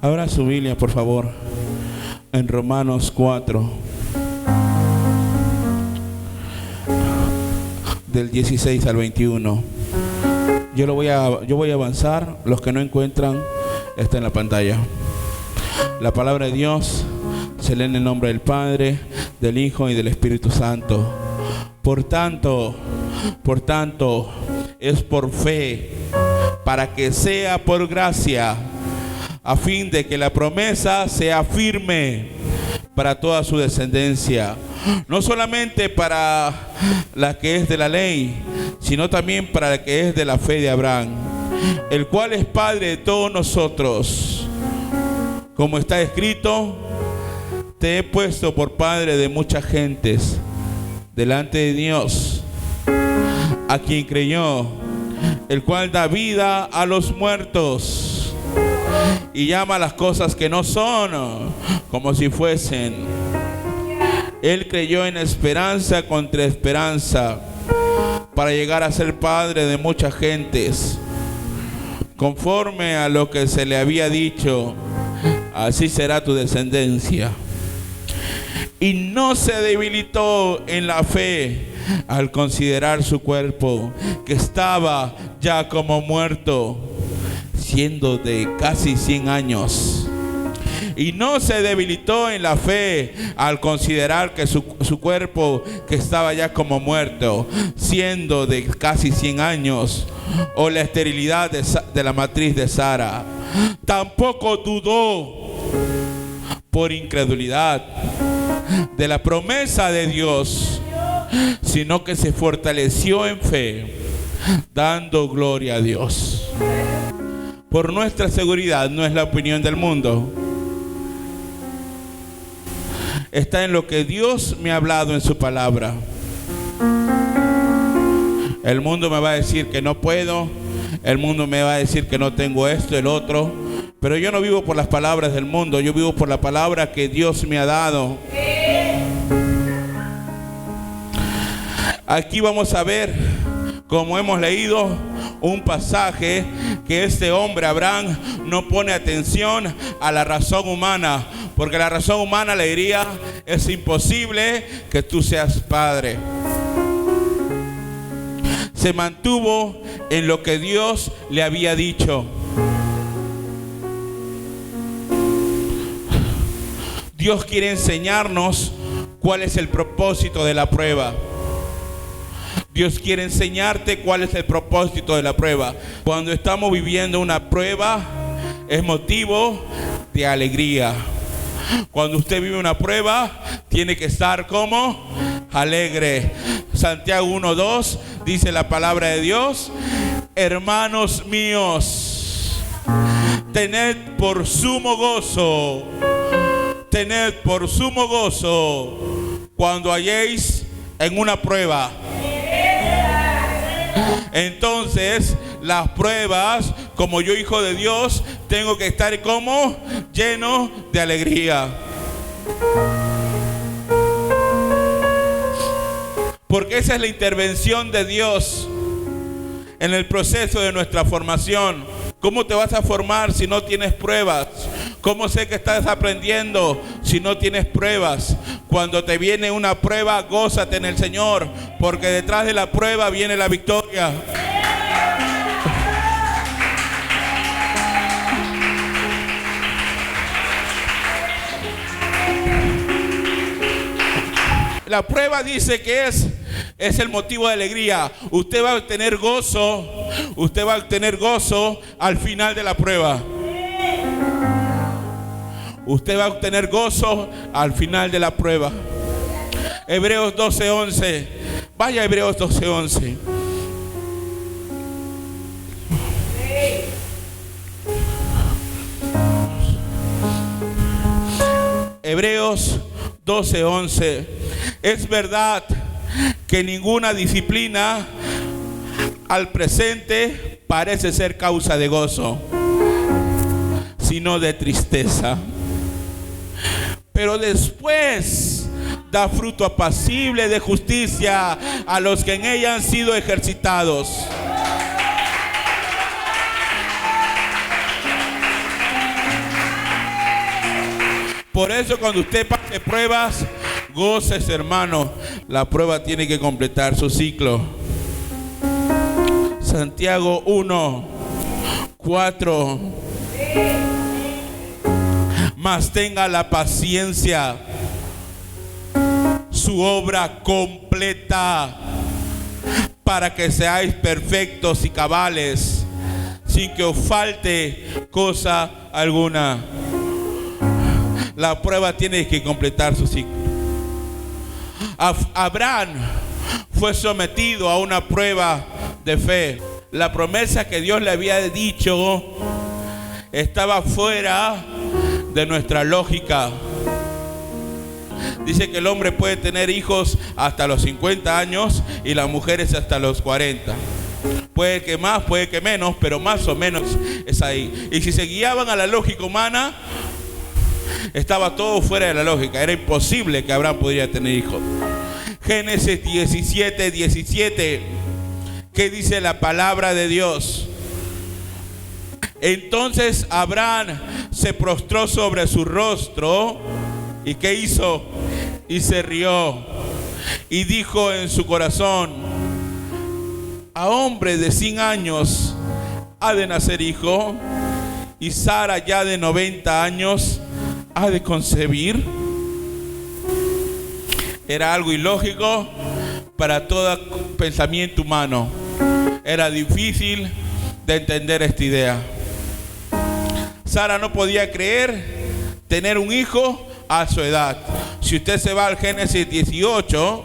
Abra su Biblia, por favor, en Romanos 4, del 16 al 21. Yo voy a avanzar. Los que no encuentran, está en la pantalla. La palabra de Dios se lee en el nombre del Padre, del Hijo y del Espíritu Santo. Por tanto, es por fe, para que sea por gracia, a fin de que la promesa sea firme para toda su descendencia, no solamente para la que es de la ley, sino también para la que es de la fe de Abraham, el cual es Padre de todos nosotros. Como está escrito: te he puesto por padre de muchas gentes delante de Dios, a quien creyó, el cual da vida a los muertos y llama las cosas que no son como si fuesen. Él creyó en esperanza contra esperanza, para llegar a ser padre de muchas gentes, conforme a lo que se le había dicho: así será tu descendencia. Y no se debilitó en la fe al considerar su cuerpo, que estaba ya como muerto, siendo de casi 100 años. Y no se debilitó en la fe al considerar que su cuerpo, que estaba ya como muerto, siendo de casi 100 años, o la esterilidad de la matriz de Sara. Tampoco dudó por incredulidad de la promesa de Dios, sino que se fortaleció en fe, dando gloria a Dios. Por nuestra seguridad, no es la opinión del mundo, está en lo que Dios me ha hablado en su palabra. El mundo me va a decir que no puedo, el mundo me va a decir que no tengo esto, el otro, pero yo no vivo por las palabras del mundo, yo vivo por la palabra que Dios me ha dado. Aquí vamos a ver, como hemos leído, un pasaje que este hombre Abraham no pone atención a la razón humana, porque la razón humana le diría: es imposible que tú seas padre. Se mantuvo en lo que Dios le había dicho. Dios quiere enseñarnos cuál es el propósito de la prueba. Dios quiere enseñarte cuál es el propósito de la prueba. Cuando estamos viviendo una prueba, es motivo de alegría. Cuando usted vive una prueba, tiene que estar como alegre. Santiago 1:2 dice la palabra de Dios: hermanos míos, tened por sumo gozo cuando halléis en una prueba. Entonces, las pruebas, como yo, hijo de Dios, tengo que estar como lleno de alegría. Porque esa es la intervención de Dios en el proceso de nuestra formación. ¿Cómo te vas a formar si no tienes pruebas? ¿Cómo sé que estás aprendiendo si no tienes pruebas? Cuando te viene una prueba, gózate en el Señor, porque detrás de la prueba viene la victoria. La prueba dice que es el motivo de alegría. Usted va a obtener gozo al final de la prueba. Usted va a obtener gozo al final de la prueba. Hebreos 12:11. Vaya a Hebreos 12:11. Hebreos 12:11. Es verdad que ninguna disciplina al presente parece ser causa de gozo, sino de tristeza. Pero después da fruto apacible de justicia a los que en ella han sido ejercitados. Por eso cuando usted pase pruebas, gócese, hermano. La prueba tiene que completar su ciclo. Santiago 1:4. Mas tenga la paciencia su obra completa, para que seáis perfectos y cabales, sin que os falte cosa alguna. La prueba tiene que completar su ciclo. Abraham fue sometido a una prueba de fe. La promesa que Dios le había dicho estaba fuera de nuestra lógica. Dice que el hombre puede tener hijos hasta los 50 años y las mujeres hasta los 40. Puede que más, puede que menos, pero más o menos es ahí. Y si se guiaban a la lógica humana, estaba todo fuera de la lógica. Era imposible que Abraham pudiera tener hijos. Génesis 17:17. ¿Qué dice la palabra de Dios? Entonces Abraham se prostró sobre su rostro. ¿Y qué hizo? Y se rió. Y dijo en su corazón: a hombre de 100 años ha de nacer hijo, y Sara ya de 90 años ha de concebir. Era algo ilógico para todo pensamiento humano. Era difícil de entender esta idea. Sara no podía creer tener un hijo a su edad. Si usted se va al Génesis 18,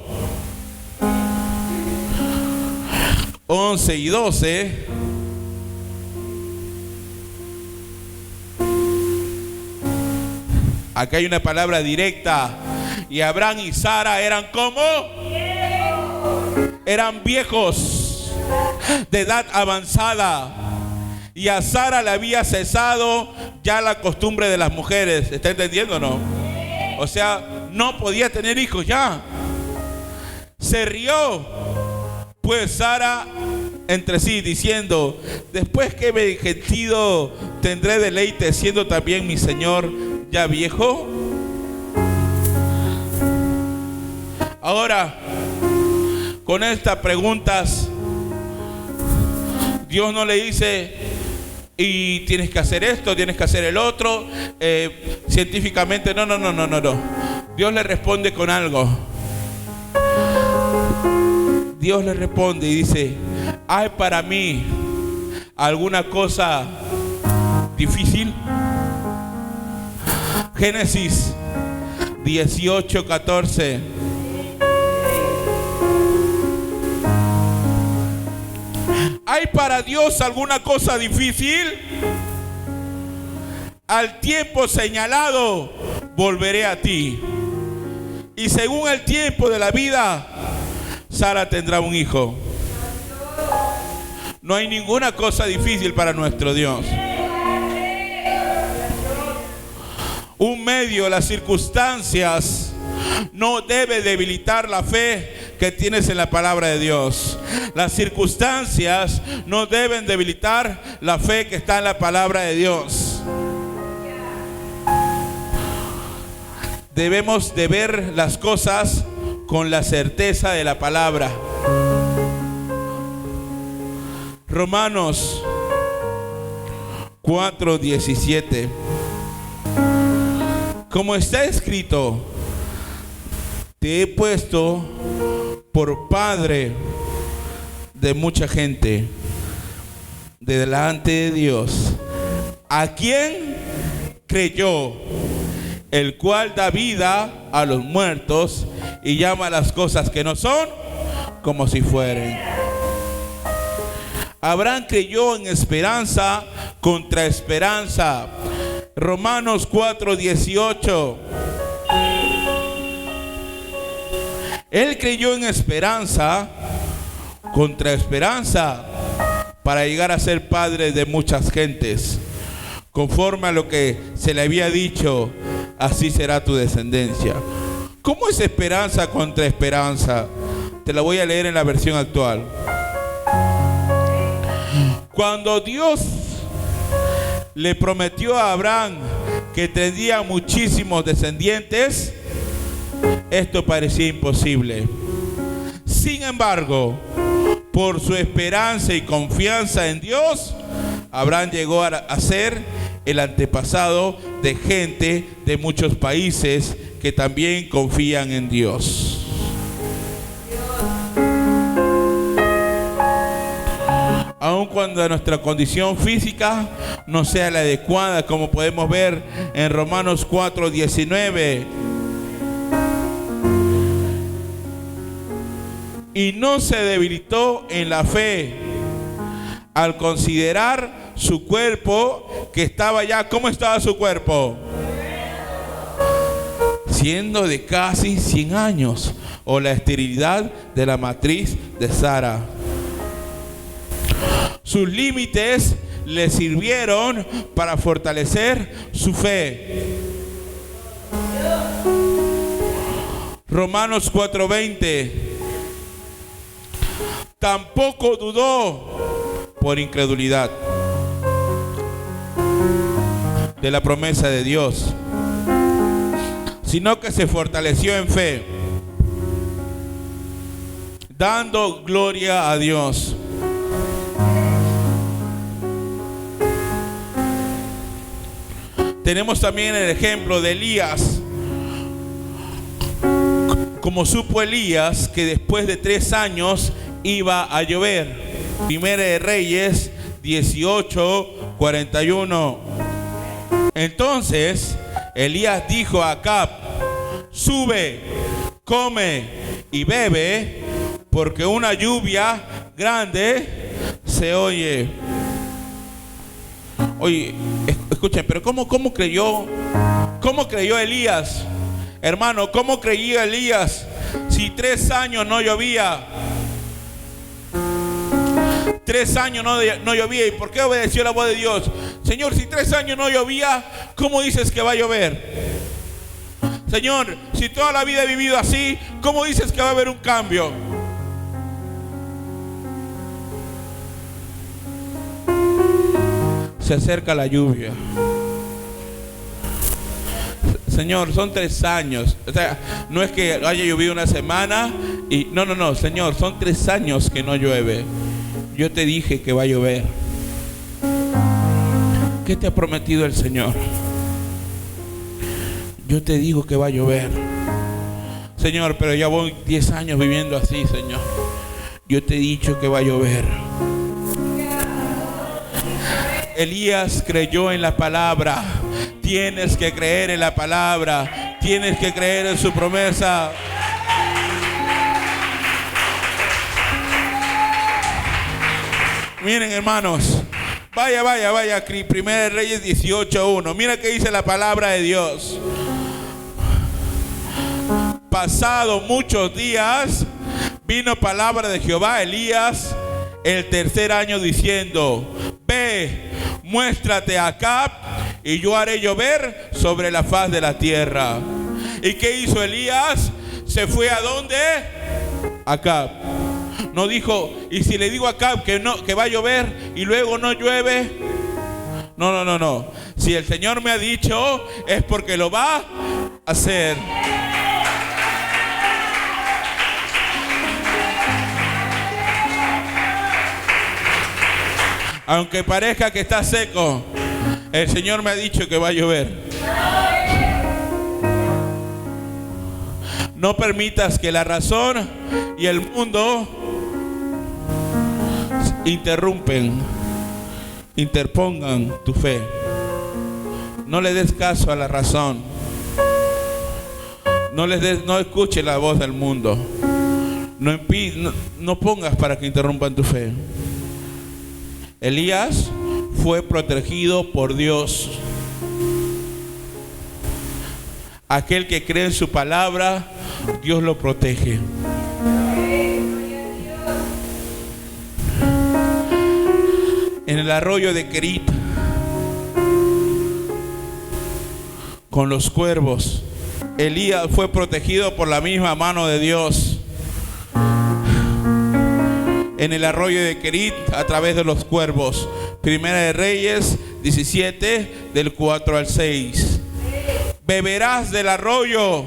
11 y 12, aquí hay una palabra directa. Y Abraham y Sara eran como eran viejos de edad avanzada, y a Sara le había cesado ya la costumbre de las mujeres. ¿Está entendiendo o no? O sea, no podía tener hijos ya. Se rió pues Sara entre sí, diciendo: después que me he envejecido, tendré deleite, siendo también mi señor ya viejo. Ahora, con estas preguntas, Dios no le dice: y tienes que hacer esto, tienes que hacer el otro, científicamente. No. Dios le responde con algo. Dios le responde y dice: ¿hay para mí alguna cosa difícil? Génesis 18:14. ¿Hay para Dios alguna cosa difícil? Al tiempo señalado volveré a ti, y según el tiempo de la vida, Sara tendrá un hijo. No hay ninguna cosa difícil para nuestro Dios. Un medio, las circunstancias, no debe debilitar la fe que tienes en la palabra de Dios. Las circunstancias no deben debilitar la fe que está en la palabra de Dios. Debemos de ver las cosas con la certeza de la palabra. Romanos 4:17. Como está escrito: te he puesto por padre de mucha gente delante de Dios, a quien creyó, el cual da vida a los muertos y llama a las cosas que no son como si fueren. Abraham creyó en esperanza contra esperanza. Romanos 4:18. Él creyó en esperanza contra esperanza para llegar a ser padre de muchas gentes. Conforme a lo que se le había dicho: así será tu descendencia. ¿Cómo es esperanza contra esperanza? Te la voy a leer en la versión actual. Cuando Dios le prometió a Abraham que tendría muchísimos descendientes, esto parecía imposible. Sin embargo, por su esperanza y confianza en Dios, Abraham llegó a ser el antepasado de gente de muchos países que también confían en Dios. Aun cuando nuestra condición física no sea la adecuada, como podemos ver en Romanos 4:19. Y no se debilitó en la fe al considerar su cuerpo que estaba ya. ¿Cómo estaba su cuerpo? Siendo de casi 100 años, o la esterilidad de la matriz de Sara. Sus límites le sirvieron para fortalecer su fe. Romanos 4:20. Tampoco dudó por incredulidad de la promesa de Dios, sino que se fortaleció en fe, dando gloria a Dios. Tenemos también el ejemplo de Elías. Como supo Elías que después de 3 años iba a llover. Primera de Reyes 18:41. Entonces Elías dijo a Acab: sube, come y bebe, porque una lluvia grande se oye. Oye, escuchen, pero ¿cómo creyó Elías? Hermano, ¿cómo creía Elías si 3 años no llovía? 3 años no llovía. ¿Y por qué obedeció la voz de Dios? Señor, si 3 años no llovía, ¿cómo dices que va a llover? Señor, si toda la vida he vivido así, ¿cómo dices que va a haber un cambio? Se acerca la lluvia. Señor, son 3 años. O sea, no es que haya llovido una semana y... No, Señor, son 3 años que no llueve. Yo te dije que va a llover. ¿Qué te ha prometido el Señor? Yo te digo que va a llover. Señor, pero ya voy 10 años viviendo así, Señor. Yo te he dicho que va a llover. Elías creyó en la palabra. Tienes que creer en la palabra. Tienes que creer en su promesa. Miren, hermanos, vaya, Primera de Reyes 18:1. Mira qué dice la palabra de Dios. Pasado muchos días, vino palabra de Jehová a Elías el 3er año diciendo: ve, muéstrate a Acab, y yo haré llover sobre la faz de la tierra. ¿Y qué hizo Elías? ¿Se fue a dónde? Acab. No dijo: y si le digo a Acab que va a llover y luego no llueve. No. Si el Señor me ha dicho, es porque lo va a hacer. Aunque parezca que está seco, el Señor me ha dicho que va a llover. No permitas que la razón y el mundo interpongan tu fe. No le des caso a la razón. No escuches la voz del mundo. No pongas para que interrumpan tu fe. Elías fue protegido por Dios. Aquel que cree en su palabra, Dios lo protege. En el arroyo de Kerit, con los cuervos, Elías fue protegido por la misma mano de Dios. En el arroyo de Kerit, a través de los cuervos. Primera de Reyes 17, del 4 al 6. beberás del arroyo,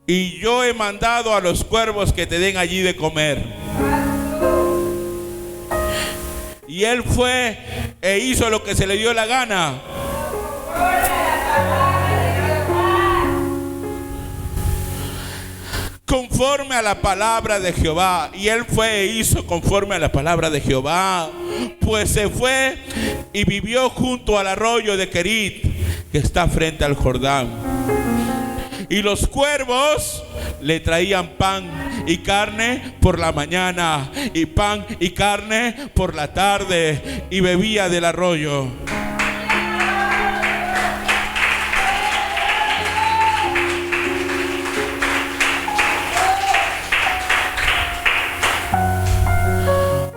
y yo he mandado a los cuervos que te den allí de comer. Y él fue e hizo lo que se le dio la gana. Conforme a la palabra de Jehová. Y él fue e hizo conforme a la palabra de Jehová. Pues se fue y vivió junto al arroyo de Querit, que está frente al Jordán. Y los cuervos le traían pan y carne por la mañana, y pan y carne por la tarde, y bebía del arroyo.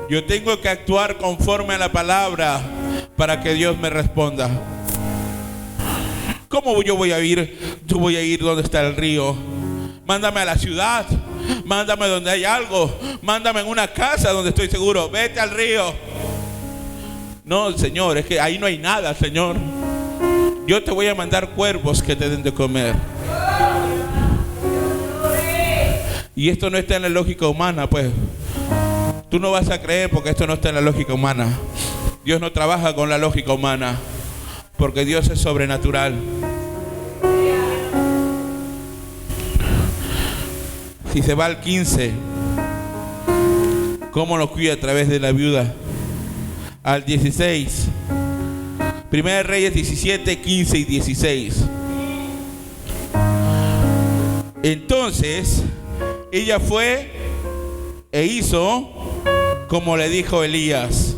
Yo tengo que actuar conforme a la palabra para que Dios me responda. ¿Cómo yo voy a ir? Yo voy a ir donde está el río. Mándame a la ciudad. Mándame donde hay algo. Mándame en una casa donde estoy seguro. Vete al río. No, Señor, es que ahí no hay nada, Señor. Yo te voy a mandar cuervos que te den de comer. Y esto no está en la lógica humana, pues. Tú no vas a creer porque esto no está en la lógica humana. Dios no trabaja con la lógica humana, porque Dios es sobrenatural. Si se va al 15, ¿cómo lo cuida a través de la viuda? Al 16, Primera de Reyes 17, 15 y 16. Entonces ella fue e hizo como le dijo Elías,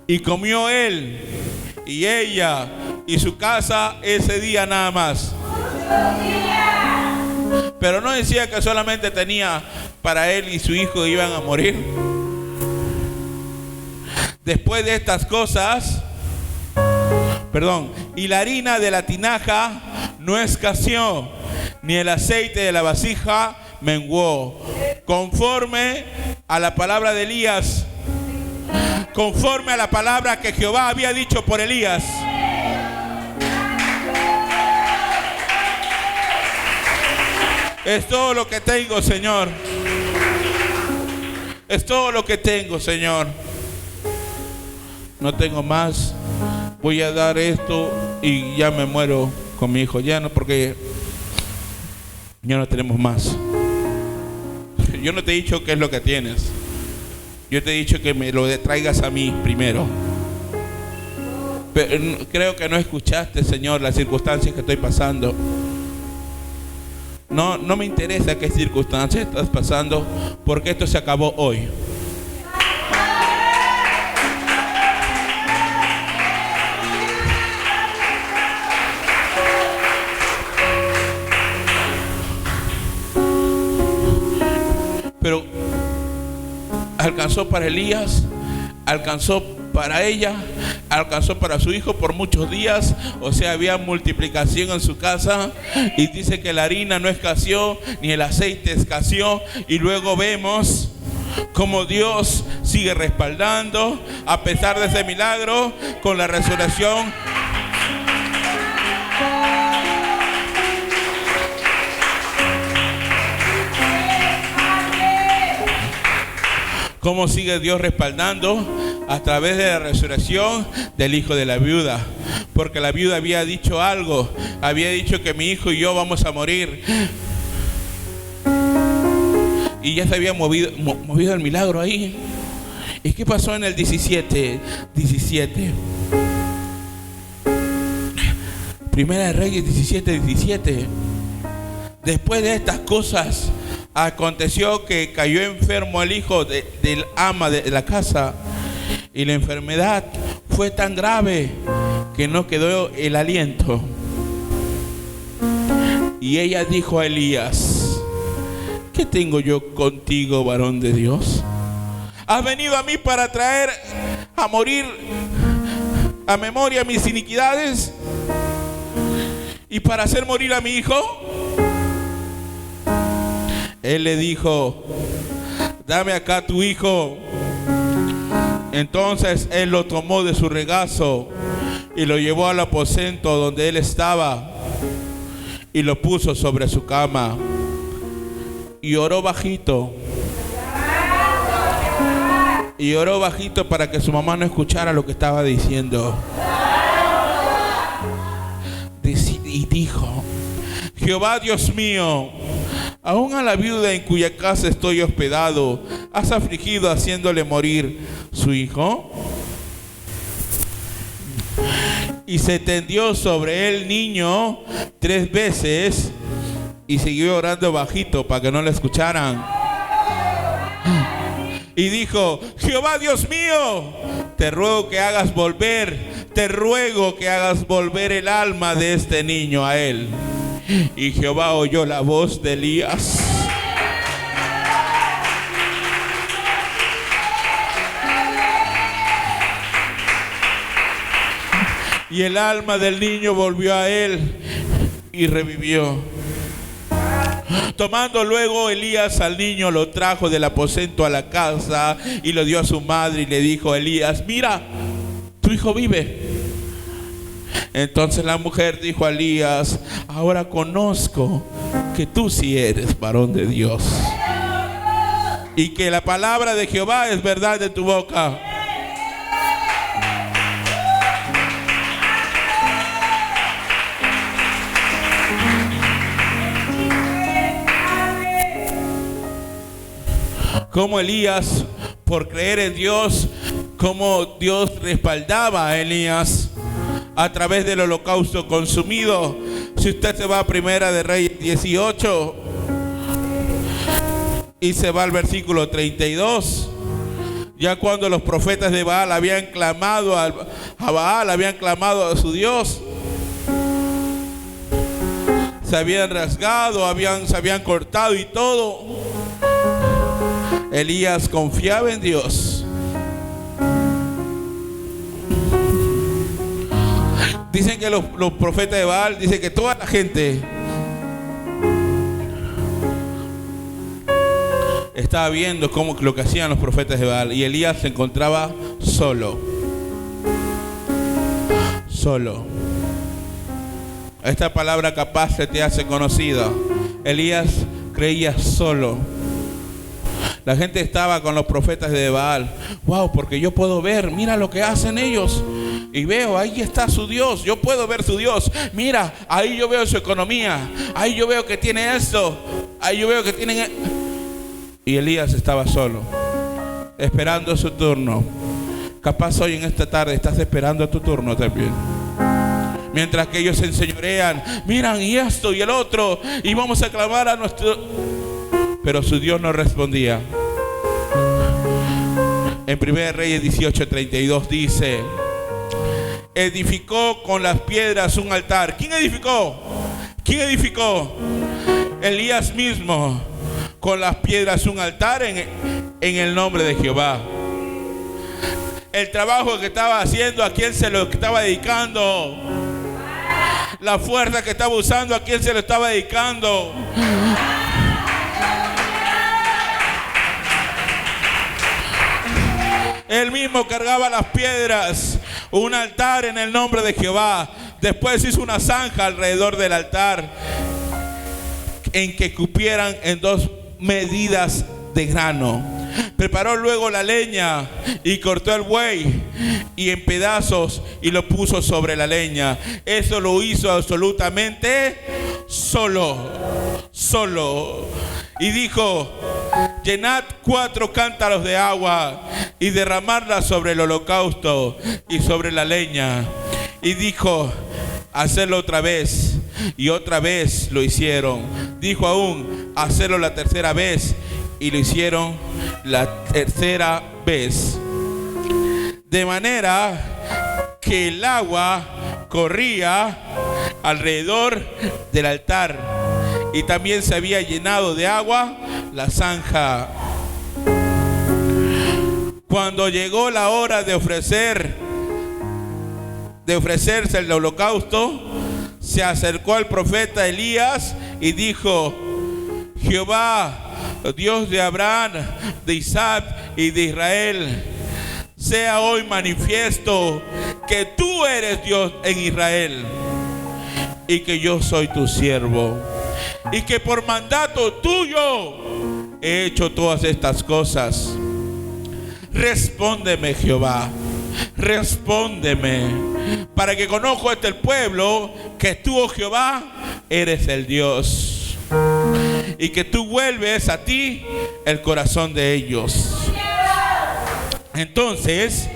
y comió él y ella y su casa ese día nada más. Pero no decía que solamente tenía para él y su hijo que iban a morir. Después de estas cosas, y la harina de la tinaja no escaseó, ni el aceite de la vasija menguó, conforme a la palabra de Elías, conforme a la palabra que Jehová había dicho por Elías. Es todo lo que tengo, Señor. Es todo lo que tengo, Señor. No tengo más. Voy a dar esto y ya me muero con mi hijo. Ya no, porque ya no tenemos más. Yo no te he dicho qué es lo que tienes. Yo te he dicho que me lo traigas a mí primero. Pero creo que no escuchaste, Señor, las circunstancias que estoy pasando. No me interesa qué circunstancias estás pasando, porque esto se acabó hoy. Pero alcanzó para Elías, alcanzó para ella, alcanzó para su hijo por muchos días. O sea, había multiplicación en su casa. Y dice que la harina no escaseó, ni el aceite escaseó. Y luego vemos cómo Dios sigue respaldando, a pesar de ese milagro, con la resurrección. Cómo sigue Dios respaldando a través de la resurrección del hijo de la viuda. Porque la viuda había dicho algo. Había dicho que mi hijo y yo vamos a morir. Y ya se había movido el milagro ahí. ¿Y qué pasó en el 17? Primera de Reyes 17. Después de estas cosas, aconteció que cayó enfermo el hijo del ama de la casa, y la enfermedad fue tan grave que no quedó el aliento. Y ella dijo a Elías: ¿qué tengo yo contigo, varón de Dios? ¿Has venido a mí para traer a morir a memoria mis iniquidades y para hacer morir a mi hijo? Él le dijo: dame acá tu hijo. Entonces él lo tomó de su regazo y lo llevó al aposento donde él estaba y lo puso sobre su cama y oró bajito. Y oró bajito para que su mamá no escuchara lo que estaba diciendo. Y dijo: Jehová Dios mío, aún a la viuda en cuya casa estoy hospedado, ¿has afligido haciéndole morir su hijo? Y se tendió sobre el niño 3 veces y siguió orando bajito para que no le escucharan. Y dijo: Jehová Dios mío, te ruego que hagas volver el alma de este niño a él. Y Jehová oyó la voz de Elías. Y el alma del niño volvió a él y revivió. Tomando luego Elías al niño, lo trajo del aposento a la casa y lo dio a su madre y le dijo a Elías: mira, tu hijo vive. Entonces la mujer dijo a Elías: ahora conozco que tú sí eres varón de Dios y que la palabra de Jehová es verdad de tu boca. Como Elías, por creer en Dios, como Dios respaldaba a Elías a través del holocausto consumido. Si usted se va a Primera de Reyes 18 y se va al versículo 32, ya cuando los profetas de Baal habían clamado a Baal, habían clamado a su Dios, se habían rasgado, se habían cortado y todo, Elías confiaba en Dios. Dicen que los profetas de Baal, dicen que toda la gente estaba viendo cómo lo que hacían los profetas de Baal, y Elías se encontraba solo. Esta palabra capaz se te hace conocida. Elías creía solo. La gente estaba con los profetas de Baal. Wow, porque yo puedo ver, mira lo que hacen ellos. Y veo, ahí está su Dios. Yo puedo ver su Dios. Mira, ahí yo veo su economía. Ahí yo veo que tiene esto. Ahí yo veo que tienen. Y Elías estaba solo, esperando su turno. Capaz hoy en esta tarde estás esperando tu turno también. Mientras que ellos se enseñorean, miran y esto y el otro, y vamos a clamar a nuestro... Pero su Dios no respondía. En 1 Reyes 18:32 dice: edificó con las piedras un altar. ¿Quién edificó? ¿Quién edificó? Elías mismo. Con las piedras un altar en el nombre de Jehová. El trabajo que estaba haciendo, ¿a quién se lo estaba dedicando? La fuerza que estaba usando, ¿a quién se lo estaba dedicando? Él mismo cargaba las piedras, un altar en el nombre de Jehová. Después hizo una zanja alrededor del altar en que cupieran en 2 medidas de grano. Preparó luego la leña y cortó el buey y en pedazos y lo puso sobre la leña. Eso lo hizo absolutamente solo. Y dijo: llenad 4 cántaros de agua y derramadla sobre el holocausto y sobre la leña. Y dijo: hacerlo otra vez. Y otra vez lo hicieron. Dijo aún: hacerlo la tercera vez. Y lo hicieron la tercera vez. De manera que el agua corría alrededor del altar, y también se había llenado de agua la zanja. Cuando llegó la hora de ofrecerse el holocausto, se acercó al profeta Elías y dijo: Jehová, Dios de Abraham, de Isaac y de Israel, sea hoy manifiesto que tú eres Dios en Israel y que yo soy tu siervo y que por mandato tuyo he hecho todas estas cosas. Respóndeme, Jehová, respóndeme, para que conozca este el pueblo que tú, oh Jehová, eres el Dios y que tú vuelves a ti el corazón de ellos. Entonces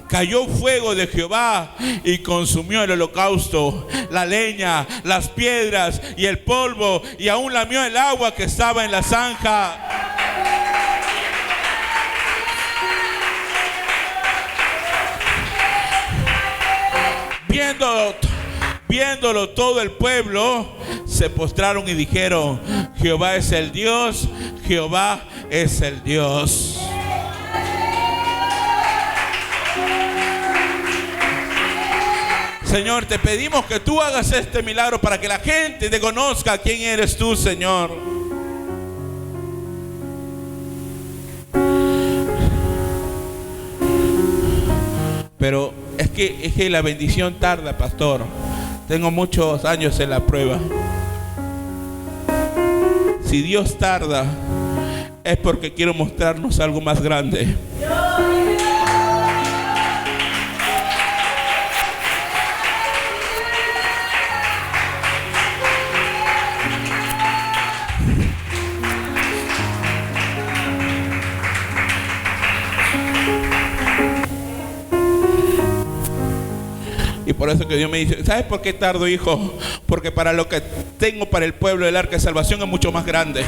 cayó fuego de Jehová y consumió el holocausto, la leña, las piedras y el polvo, y aún lamió el agua que estaba en la zanja. Viéndolo todo el pueblo se postraron y dijeron: Jehová es el Dios, Jehová es el Dios. Señor, te pedimos que tú hagas este milagro para que la gente te conozca quién eres tú, Señor. Pero es que la bendición tarda, pastor. Tengo muchos años en la prueba. Si Dios tarda, es porque quiero mostrarnos algo más grande. Y por eso que Dios me dice: ¿sabes por qué tardo, hijo? Porque para lo que tengo para el pueblo del Arca de Salvación es mucho más grande.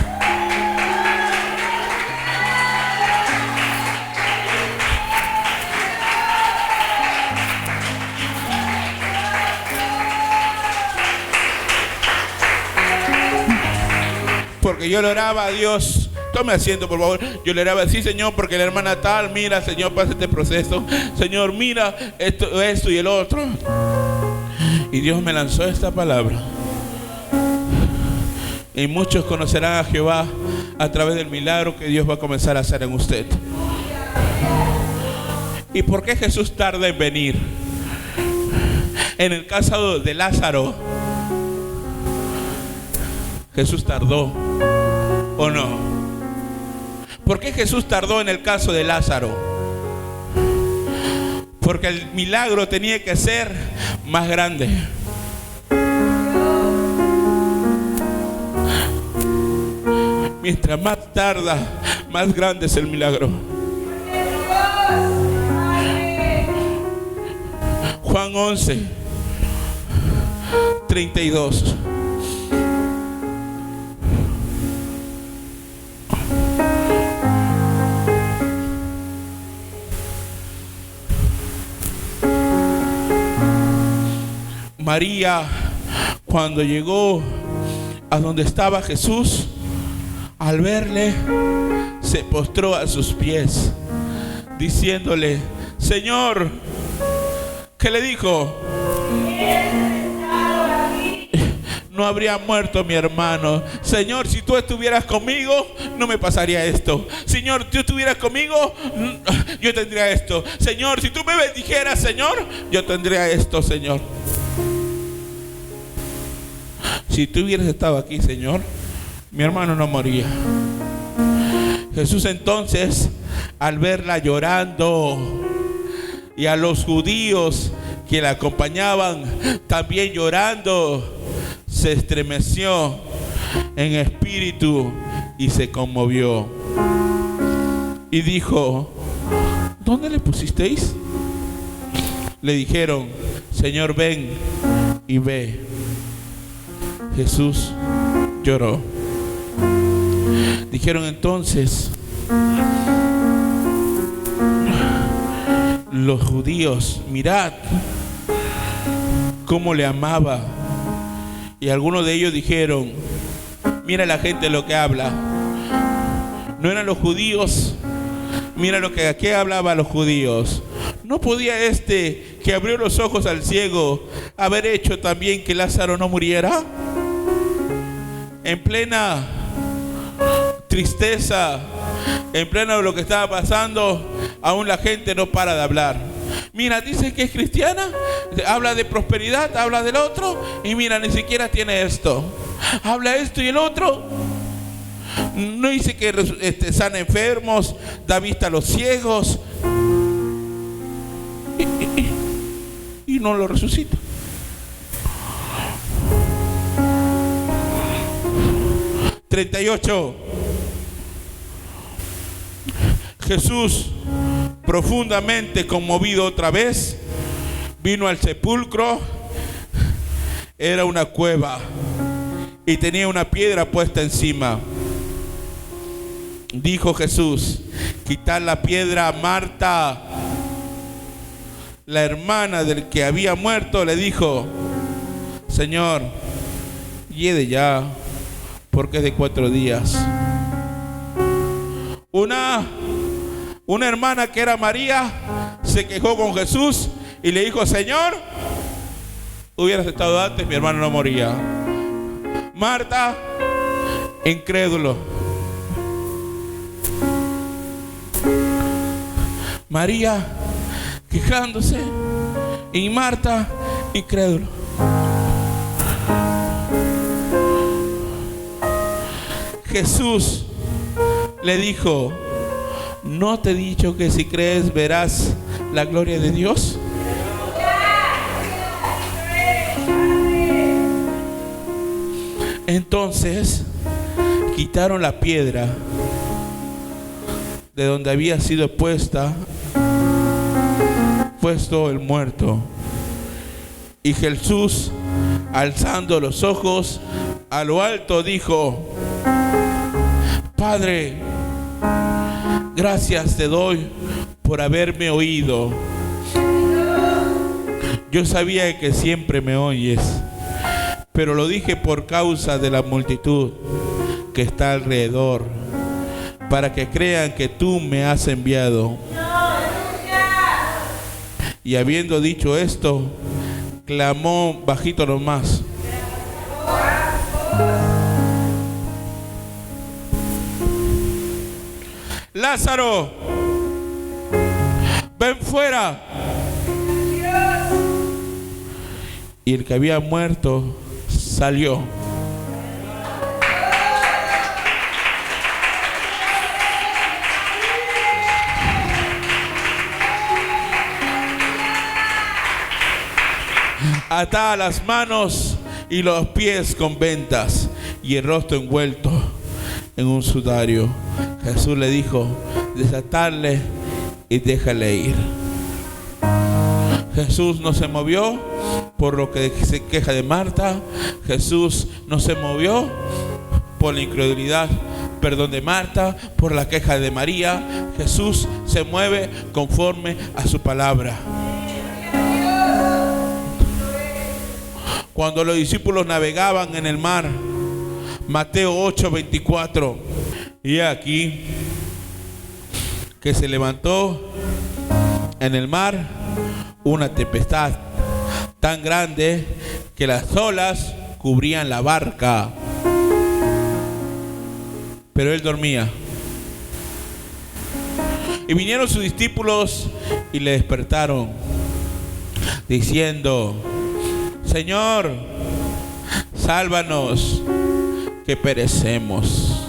Porque yo le oraba a Dios. Tome asiento, por favor. Yo le oraba: sí, Señor, porque la hermana tal, mira, Señor, pasa este proceso. Señor, mira esto y el otro. Y Dios me lanzó esta palabra: y muchos conocerán a Jehová a través del milagro que Dios va a comenzar a hacer en usted. ¿Y por qué Jesús tarda en venir? En el caso de Lázaro, ¿Jesús tardó o no? ¿Por qué Jesús tardó en el caso de Lázaro? Porque el milagro tenía que ser más grande. Mientras más tarda, más grande es el milagro. Juan 11:32. María, cuando llegó a donde estaba Jesús, al verle, se postró a sus pies, diciéndole: Señor, ¿qué le dijo? No habría muerto mi hermano. Señor, si tú estuvieras conmigo, no me pasaría esto. Señor, si tú estuvieras conmigo, yo tendría esto. Señor, si tú me bendijeras, Señor, yo tendría esto, Señor. Si tú hubieras estado aquí, Señor, mi hermano no moría. Jesús entonces, al verla llorando, y a los judíos que la acompañaban también llorando, se estremeció en espíritu y se conmovió. Y dijo: ¿dónde le pusisteis? Le dijeron: Señor, ven y ve. Jesús lloró. Dijeron entonces los judíos: mirad cómo le amaba. Y algunos de ellos dijeron: mira la gente lo que habla. No eran los judíos. Mira lo que aquí hablaba los judíos. ¿No podía este que abrió los ojos al ciego haber hecho también que Lázaro no muriera? En plena tristeza, En pleno de lo que estaba pasando, aún la gente no para de hablar. Mira, dice que es cristiana, habla de prosperidad, habla del otro, y mira, ni siquiera tiene esto. Habla esto y el otro. No dice que sana enfermos, da vista a los ciegos, y no lo resucita. (38) Jesús, profundamente conmovido otra vez, vino al sepulcro. Era una cueva y tenía una piedra puesta encima. Dijo Jesús: quitad la piedra. Marta, la hermana del que había muerto, le dijo: Señor, hiede ya, porque es de 4 días. Una hermana que era María se quejó con Jesús y le dijo: Señor, hubieras estado antes, mi hermano no moría. Marta, incrédulo. María, quejándose, y Marta, incrédulo. Jesús le dijo: ¿no te he dicho que si crees verás la gloria de Dios? Entonces quitaron la piedra de donde había sido puesto el muerto. Y Jesús, alzando los ojos a lo alto, dijo: Padre, gracias te doy por haberme oído. Yo sabía que siempre me oyes, pero lo dije por causa de la multitud que está alrededor, para que crean que tú me has enviado. Y habiendo dicho esto, clamó bajito nomás: Lázaro, ven fuera. Y el que había muerto salió. Ataba las manos y los pies con vendas y el rostro envuelto en un sudario. Jesús le dijo: desatarle y déjale ir. Jesús no se movió por lo que se queja de Marta. Jesús no se movió por la incredulidad, de Marta, por la queja de María. Jesús se mueve conforme a su palabra. Cuando los discípulos navegaban en el mar, Mateo 8:24, y aquí que se levantó en el mar una tempestad tan grande que las olas cubrían la barca, pero él dormía. Y vinieron sus discípulos y le despertaron, diciendo: Señor, sálvanos, que perecemos.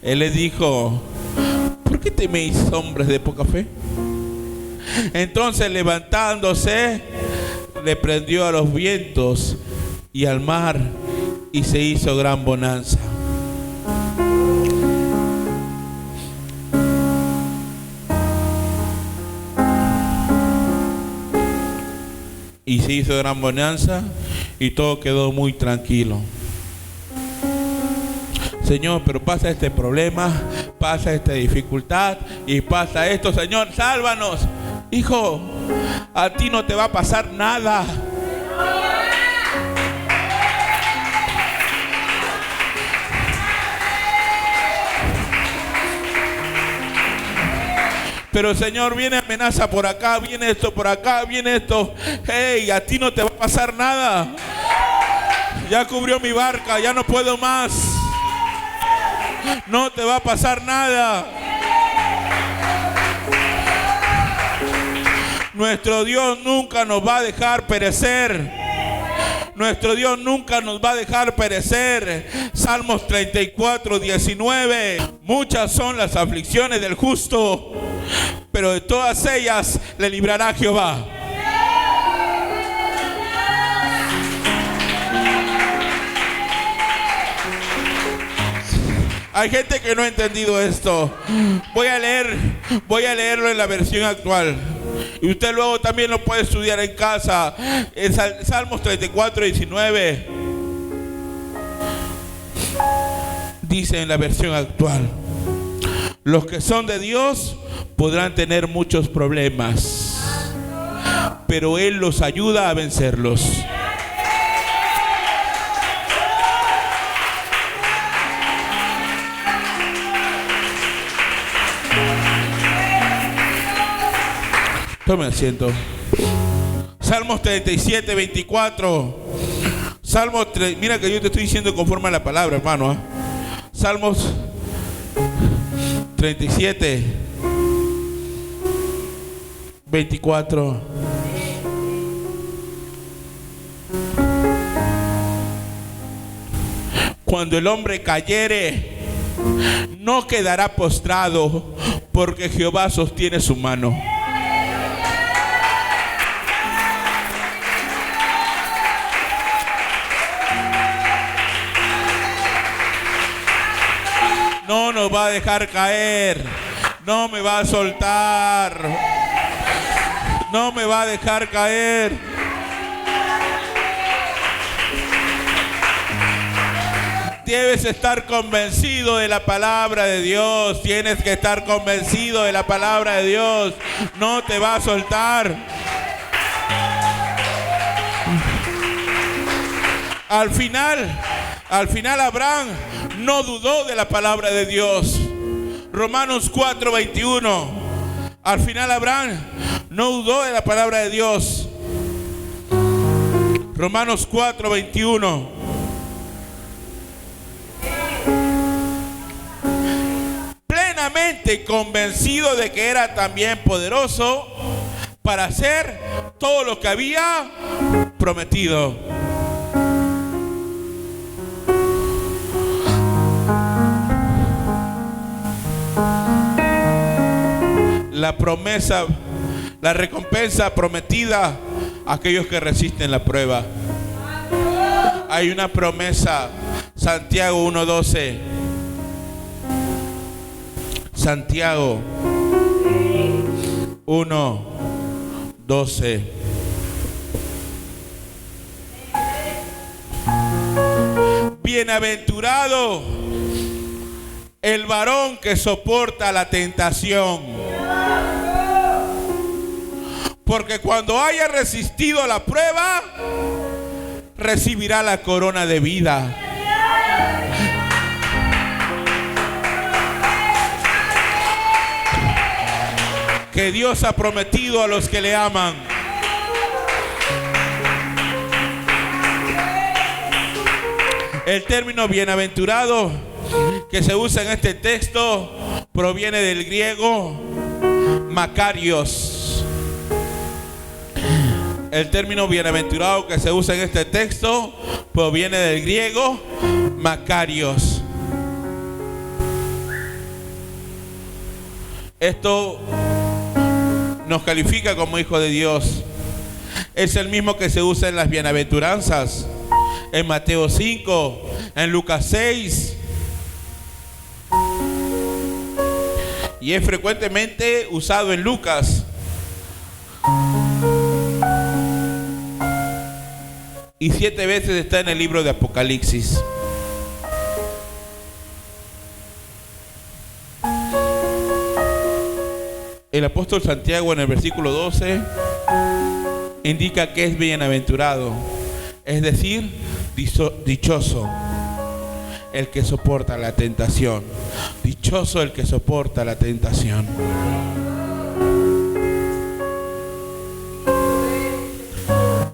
Él les dijo: ¿por qué teméis, hombres de poca fe? Entonces, levantándose, reprendió a los vientos y al mar, y se hizo gran bonanza. Y se hizo gran bonanza y todo quedó muy tranquilo. Señor, pero pasa este problema, pasa esta dificultad y pasa esto. Señor, sálvanos. Hijo, a ti no te va a pasar nada. Pero Señor, viene amenaza por acá, viene esto por acá, viene esto. Hey, a ti no te va a pasar nada. Ya cubrió mi barca, ya no puedo más. no te va a pasar nada. Nuestro Dios nunca nos va a dejar perecer. Nuestro Dios nunca nos va a dejar perecer. Salmos 34, 19. Muchas son las aflicciones del justo, pero de todas ellas le librará Jehová. Hay gente que no ha entendido esto. Voy a leerlo en la versión actual. Y usted luego también lo puede estudiar en casa. En Salmos 34, 19. Dice en la versión actual: los que son de Dios podrán tener muchos problemas, pero Él los ayuda a vencerlos. Tome asiento. Salmos 37, 24. Salmos 3. Mira que yo te estoy diciendo conforme a la palabra, hermano, ¿eh? Salmos 37, 24. Cuando el hombre cayere, no quedará postrado, porque Jehová sostiene su mano. No nos va a dejar caer. No me va a soltar. No me va a dejar caer. Debes estar convencido de la palabra de Dios. Tienes que estar convencido de la palabra de Dios. No te va a soltar. Al final Abraham no dudó de la palabra de Dios. Romanos 4, 21. Al final Abraham no dudó de la palabra de Dios. Romanos 4, 21. Plenamente convencido de que era también poderoso para hacer todo lo que había prometido. La promesa, la recompensa prometida a aquellos que resisten la prueba. Hay una promesa. Santiago 1:12. Santiago 1:12. Bienaventurado el varón que soporta la tentación, porque cuando haya resistido la prueba, recibirá la corona de vida. Que Dios ha prometido a los que le aman. El término bienaventurado que se usa en este texto proviene del griego Makarios. El término bienaventurado que se usa en este texto proviene del griego Makarios. Esto nos califica como hijos de Dios. Es el mismo que se usa en las bienaventuranzas, en Mateo 5, en Lucas 6. Y es frecuentemente usado en Lucas. Y 7 veces está en el libro de Apocalipsis. El apóstol Santiago en el versículo 12 indica que es bienaventurado, es decir, dichoso el que soporta la tentación. Dichoso el que soporta la tentación.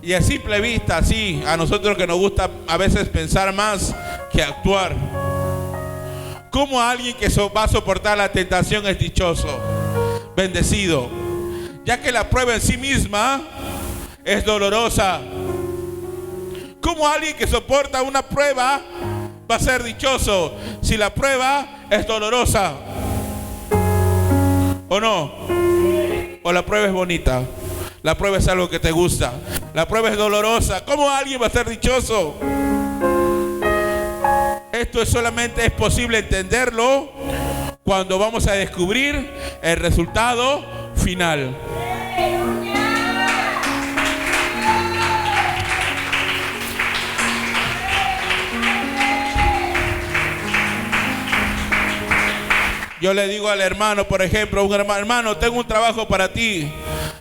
Y a simple vista, sí, a nosotros que nos gusta a veces pensar más que actuar, ¿Cómo alguien que va a soportar la tentación es dichoso, bendecido? Ya que la prueba en sí misma es dolorosa. ¿Cómo alguien que soporta una prueba va a ser dichoso si la prueba es dolorosa? ¿O no? ¿O la prueba es bonita? La prueba es algo que te gusta. La prueba es dolorosa. ¿Cómo alguien va a ser dichoso? Esto solamente es posible entenderlo cuando vamos a descubrir el resultado final. Yo le digo al hermano, por ejemplo, un hermano, tengo un trabajo para ti.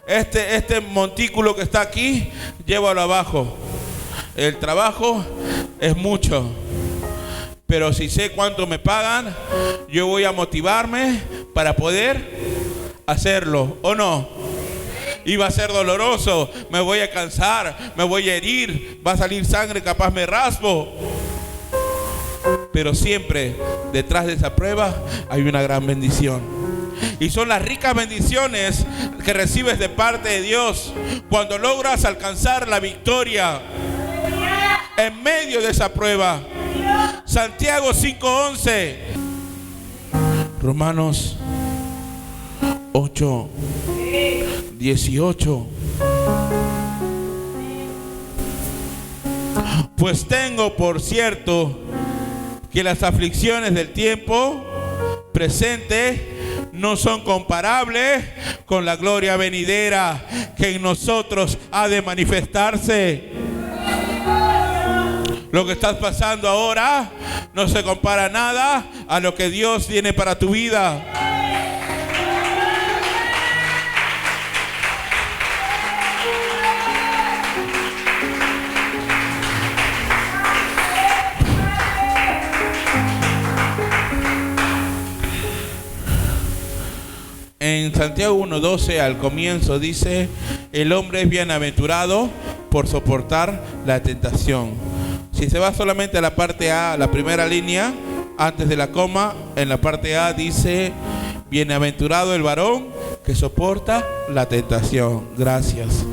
Este montículo que está aquí, llévalo abajo. El trabajo es mucho, pero si sé cuánto me pagan, yo voy a motivarme para poder hacerlo, ¿o no? Y va a ser doloroso, me voy a cansar, me voy a herir, va a salir sangre, capaz me raspo. Pero siempre detrás de esa prueba hay una gran bendición. Y son las ricas bendiciones que recibes de parte de Dios cuando logras alcanzar la victoria en medio de esa prueba. Santiago 5:11, Romanos 8:18. Pues tengo por cierto que las aflicciones del tiempo presente no son comparables con la gloria venidera que en nosotros ha de manifestarse. Lo que estás pasando ahora no se compara nada a lo que Dios tiene para tu vida. En Santiago 1:12 al comienzo dice: el hombre es bienaventurado por soportar la tentación. Si se va solamente a la parte A, la primera línea, antes de la coma, en la parte A dice: bienaventurado el varón que soporta la tentación. Gracias.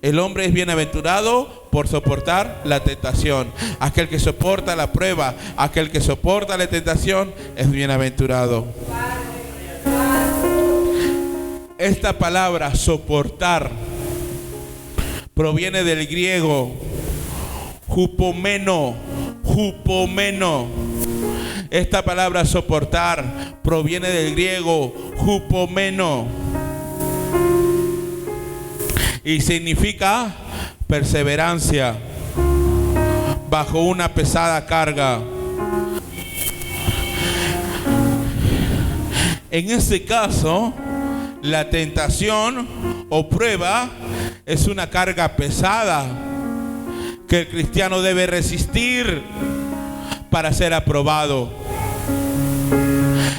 El hombre es bienaventurado por soportar la tentación. Aquel que soporta la prueba, aquel que soporta la tentación es bienaventurado. Esta palabra soportar proviene del griego hupomeno. Esta palabra soportar proviene del griego hupomeno y significa perseverancia bajo una pesada carga. En este caso, la tentación o prueba es una carga pesada que el cristiano debe resistir para ser aprobado.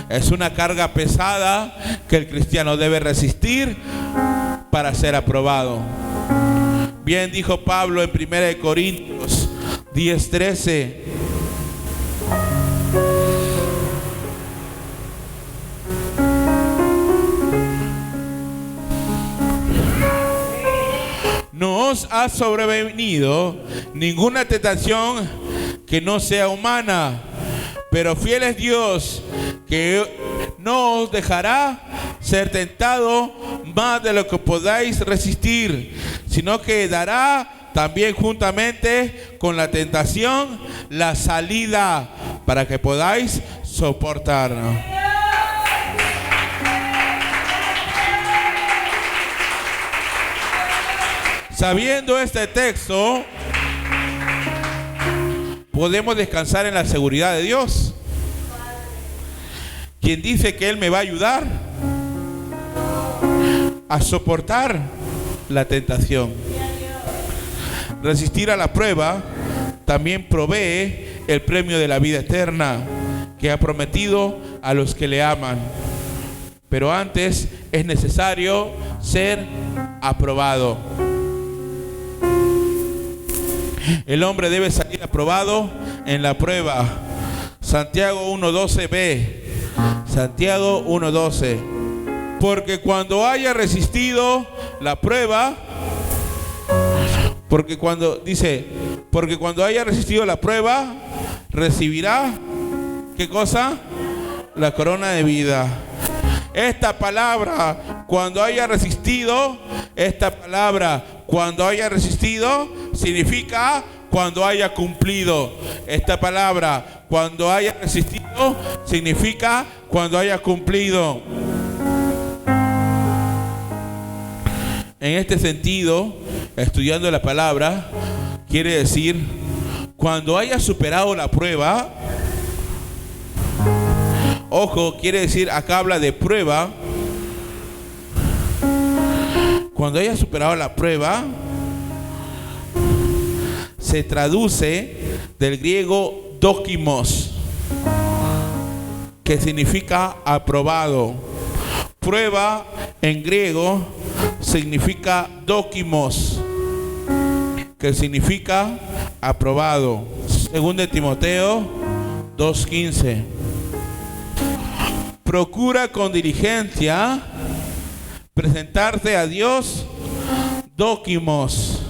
Es una carga pesada que el cristiano debe resistir para ser aprobado. Bien dijo Pablo en 1 Corintios 10:13. No os ha sobrevenido ninguna tentación que no sea humana, pero fiel es Dios, que no os dejará ser tentado más de lo que podáis resistir, sino que dará también juntamente con la tentación la salida para que podáis soportar. Sabiendo este texto, podemos descansar en la seguridad de Dios, quien dice que Él me va a ayudar a soportar la tentación. Resistir a la prueba también provee el premio de la vida eterna que ha prometido a los que le aman. Pero antes es necesario ser aprobado. El hombre debe salir aprobado en la prueba. Santiago 1:12b. Santiago 1:12. Porque cuando haya resistido la prueba, porque cuando haya resistido la prueba, recibirá, ¿qué cosa? La corona de vida. Esta palabra, cuando haya resistido, significa cuando haya cumplido. Esta palabra, cuando haya resistido, significa cuando haya cumplido. En este sentido, estudiando la palabra, quiere decir, cuando haya superado la prueba, ojo, quiere decir, acá habla de prueba. Cuando haya superado la prueba, se traduce del griego dokimos, que significa aprobado. Prueba en griego significa dokimos, que significa aprobado. Según de Timoteo 2:15. Procura con diligencia presentarte a Dios dokimos,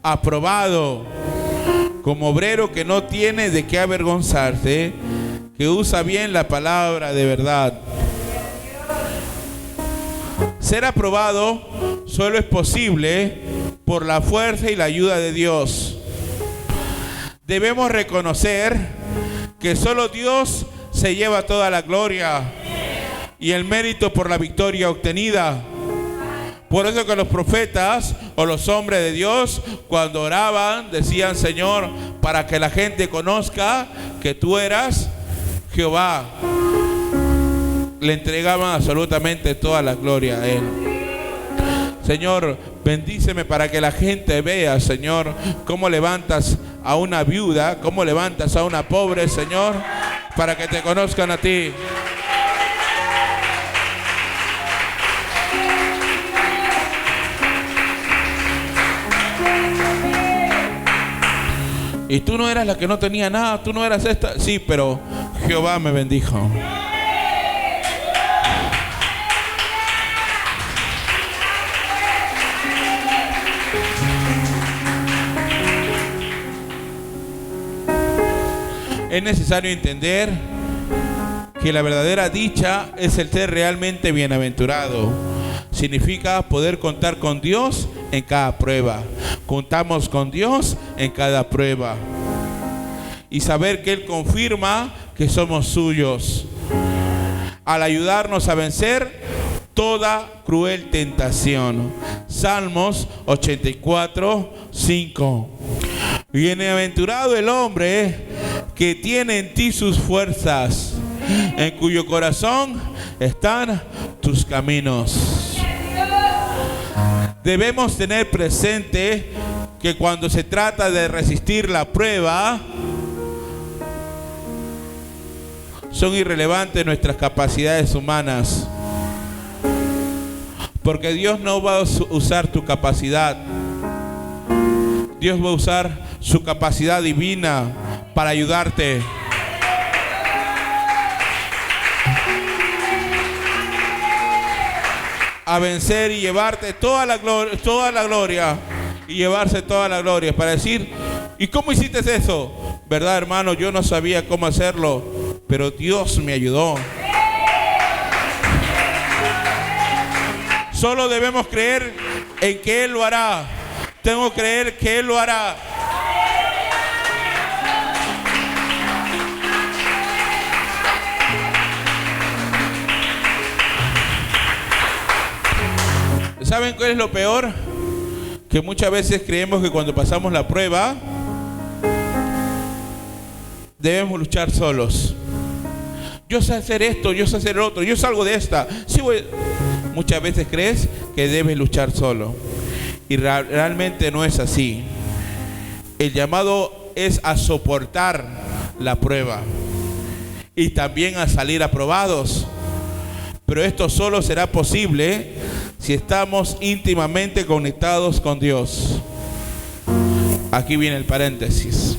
aprobado, como obrero que no tiene de qué avergonzarse, que usa bien la palabra de verdad. Ser aprobado solo es posible por la fuerza y la ayuda de Dios. Debemos reconocer que solo Dios se lleva toda la gloria y el mérito por la victoria obtenida. Por eso que los profetas o los hombres de Dios, cuando oraban, decían: Señor, para que la gente conozca que tú eras Jehová. Le entregaban absolutamente toda la gloria a Él. Señor, bendíceme para que la gente vea, Señor, cómo levantas a una viuda, cómo levantas a una pobre, Señor, para que te conozcan a ti. Y tú no eras la que no tenía nada, tú no eras esta. Sí, pero Jehová me bendijo. Es necesario entender que la verdadera dicha es el ser realmente bienaventurado. Significa poder contar con Dios en cada prueba. Contamos con Dios en cada prueba. Y saber que Él confirma que somos suyos, al ayudarnos a vencer toda cruel tentación. Salmos 84:5. Bienaventurado el hombre que tiene en ti sus fuerzas, en cuyo corazón están tus caminos. Debemos tener presente que cuando se trata de resistir la prueba, son irrelevantes nuestras capacidades humanas, porque Dios no va a usar tu capacidad. Dios va a usar su capacidad divina para ayudarte. A vencer y llevarte toda la gloria, y llevarse toda la gloria, para decir: ¿y cómo hiciste eso? ¿Verdad, hermano? Yo no sabía cómo hacerlo, pero Dios me ayudó. Solo debemos creer en que Él lo hará. Tengo que creer que Él lo hará. ¿Saben cuál es lo peor? Que muchas veces creemos que cuando pasamos la prueba debemos luchar solos. Yo sé hacer esto, yo sé hacer lo otro, yo salgo de esta. Sí, muchas veces crees que debes luchar solo. Y realmente no es así. El llamado es a soportar la prueba y también a salir aprobados. Pero esto solo será posible si estamos íntimamente conectados con Dios. Aquí viene el paréntesis.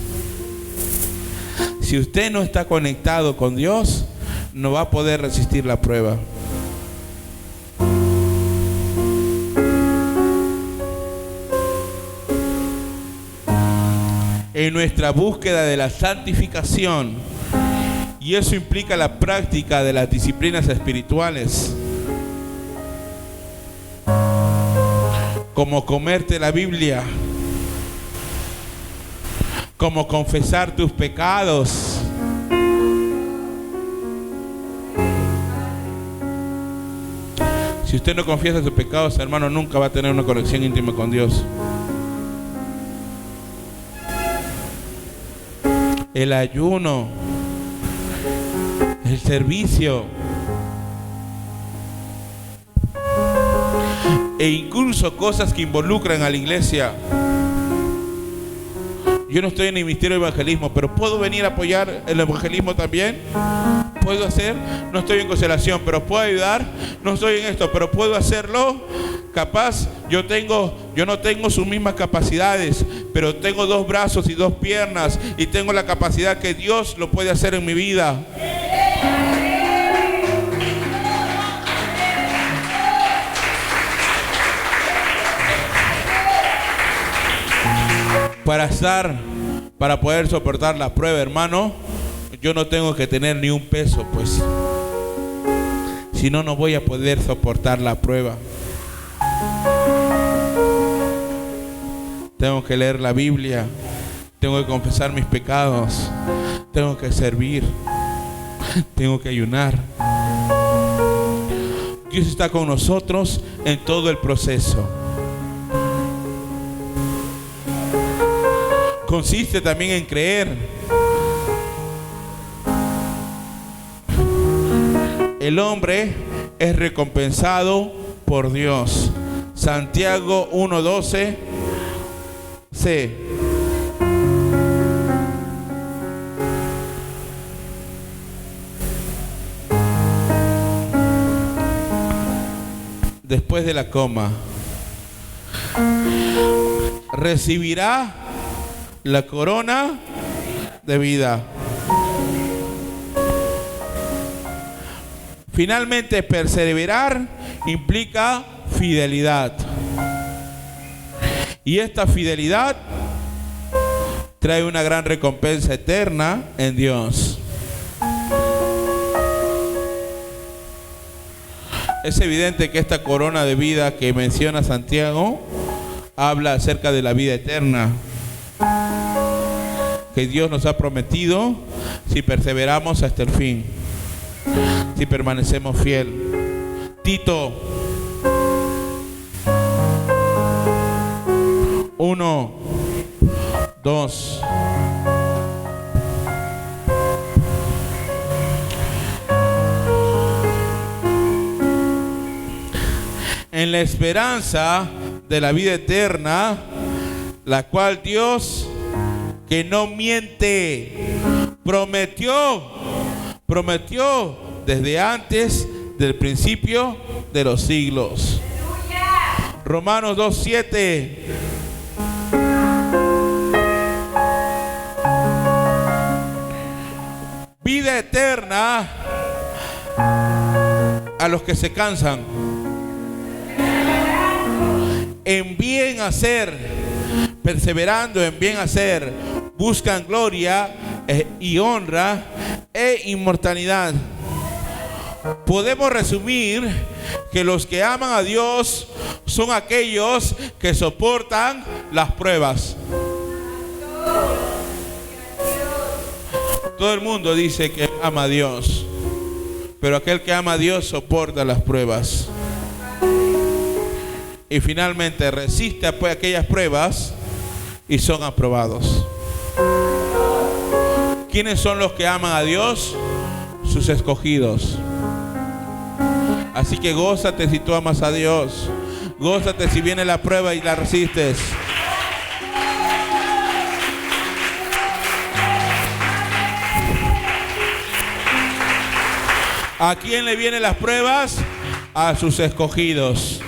Si Si usted no está conectado con Dios, no va a poder resistir la prueba. En nuestra búsqueda de la santificación, y eso implica la práctica de las disciplinas espirituales, como comerte la Biblia, como confesar tus pecados, si usted no confiesa sus pecados, hermano, nunca va a tener una conexión íntima con Dios. El ayuno, el servicio, e incluso cosas que involucran a la iglesia. Yo no estoy en el ministerio de evangelismo, pero ¿puedo venir a apoyar el evangelismo también? ¿Puedo hacer? No estoy en constelación, pero ¿puedo ayudar? No estoy en esto, pero ¿puedo hacerlo? Capaz yo no tengo sus mismas capacidades, pero tengo 2 brazos y 2 piernas, y tengo la capacidad que Dios lo puede hacer en mi vida. Para poder soportar la prueba, hermano, yo no tengo que tener ni un peso, pues. Si no, no voy a poder soportar la prueba. Tengo que leer la Biblia, tengo que confesar mis pecados, tengo que servir, tengo que ayunar. Dios está con nosotros en todo el proceso. Consiste también en creer. El hombre es recompensado por Dios. Santiago 1:12 C. Después de la coma, recibirá la corona de vida. Finalmente, perseverar implica fidelidad. Y esta fidelidad trae una gran recompensa eterna en Dios. Es evidente que esta corona de vida que menciona Santiago habla acerca de la vida eterna que Dios nos ha prometido si perseveramos hasta el fin, si permanecemos fiel. Tito 1:2. En la esperanza de la vida eterna, la cual Dios, que no miente, prometió desde antes del principio de los siglos. Romanos 2:7. Vida eterna a los que se cansan en bien hacer, perseverando en bien hacer, buscan gloria y honra e inmortalidad. Podemos resumir que los que aman a Dios son aquellos que soportan las pruebas. Todo el mundo dice que ama a Dios, pero aquel que ama a Dios soporta las pruebas. Y finalmente resiste a aquellas pruebas y son aprobados. ¿Quiénes son los que aman a Dios? Sus escogidos. Así que gózate si tú amas a Dios. Gózate si viene la prueba y la resistes. ¿A quién le vienen las pruebas? A sus escogidos.